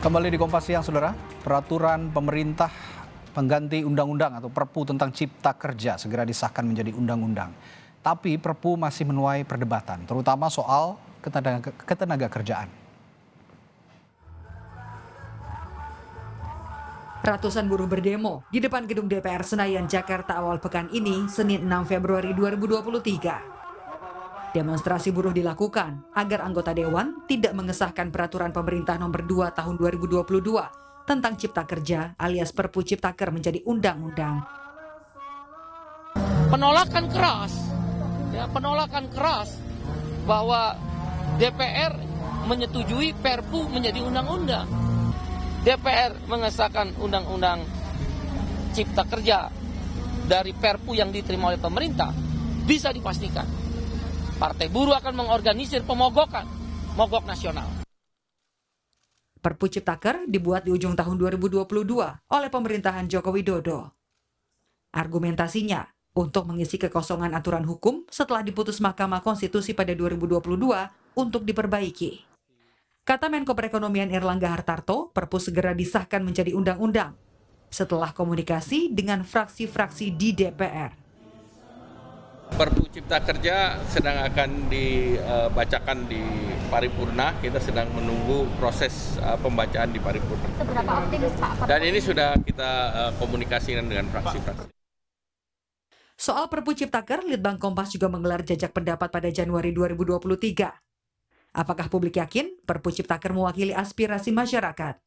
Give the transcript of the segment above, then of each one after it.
Kembali di Kompas Siang, Saudara. Peraturan pemerintah pengganti undang-undang atau Perpu tentang Cipta Kerja segera disahkan menjadi undang-undang. Tapi Perpu masih menuai perdebatan, terutama soal ketenaga kerjaan. Ratusan buruh berdemo di depan gedung DPR Senayan, Jakarta awal pekan ini, Senin 6 Februari 2023. Demonstrasi buruh dilakukan agar anggota Dewan tidak mengesahkan peraturan pemerintah nomor 2 tahun 2022 tentang Cipta Kerja alias Perpu Ciptaker menjadi undang-undang. Penolakan keras bahwa DPR menyetujui Perpu menjadi undang-undang. DPR mengesahkan undang-undang Cipta Kerja dari Perpu yang diterima oleh pemerintah, bisa dipastikan Partai Buruh akan mengorganisir mogok nasional. Perpu Ciptaker dibuat di ujung tahun 2022 oleh pemerintahan Joko Widodo. Argumentasinya untuk mengisi kekosongan aturan hukum setelah diputus Mahkamah Konstitusi pada 2022 untuk diperbaiki. Kata Menko Perekonomian Erlangga Hartarto, Perpu segera disahkan menjadi undang-undang setelah komunikasi dengan fraksi-fraksi di DPR. Perpu Cipta Kerja sedang akan dibacakan di paripurna. Kita sedang menunggu proses pembacaan di paripurna. Seberapa optimis Pak? Dan ini sudah kita komunikasikan dengan fraksi-fraksi. Soal Perpu Ciptaker, Litbang Kompas juga menggelar jajak pendapat pada Januari 2023. Apakah publik yakin Perpu Ciptaker mewakili aspirasi masyarakat?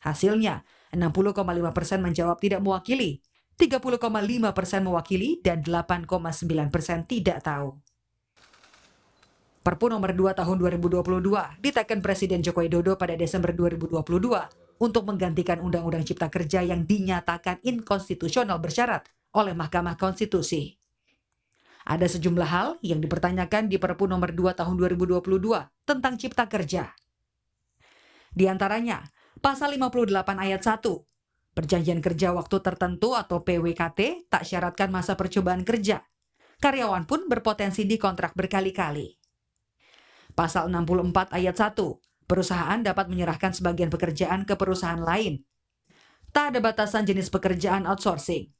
Hasilnya, 60,5% menjawab tidak mewakili, 30,5% mewakili, dan 8,9% tidak tahu. Perpu nomor 2 tahun 2022 diteken Presiden Joko Widodo pada Desember 2022 untuk menggantikan Undang-Undang Cipta Kerja yang dinyatakan inkonstitusional bersyarat oleh Mahkamah Konstitusi. Ada sejumlah hal yang dipertanyakan di Perpu nomor 2 tahun 2022 tentang Cipta Kerja. Di antaranya, Pasal 58 ayat 1, Perjanjian kerja waktu tertentu atau PWKT tak syaratkan masa percobaan kerja. Karyawan pun berpotensi dikontrak berkali-kali. Pasal 64 ayat 1, perusahaan dapat menyerahkan sebagian pekerjaan ke perusahaan lain. Tak ada batasan jenis pekerjaan outsourcing.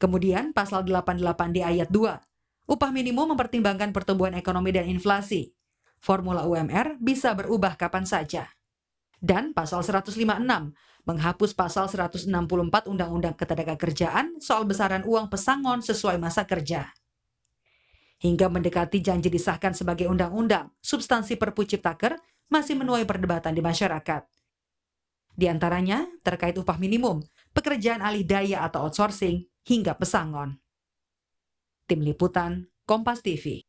Kemudian pasal 88D ayat 2, upah minimum mempertimbangkan pertumbuhan ekonomi dan inflasi. Formula UMR bisa berubah kapan saja. Dan pasal 156, menghapus pasal 164 Undang-Undang Ketenagakerjaan soal besaran uang pesangon sesuai masa kerja. Hingga mendekati janji disahkan sebagai undang-undang, substansi Perpu Ciptaker masih menuai perdebatan di masyarakat. Di antaranya terkait upah minimum, pekerjaan alih daya atau outsourcing, hingga pesangon. Tim Liputan, Kompas TV.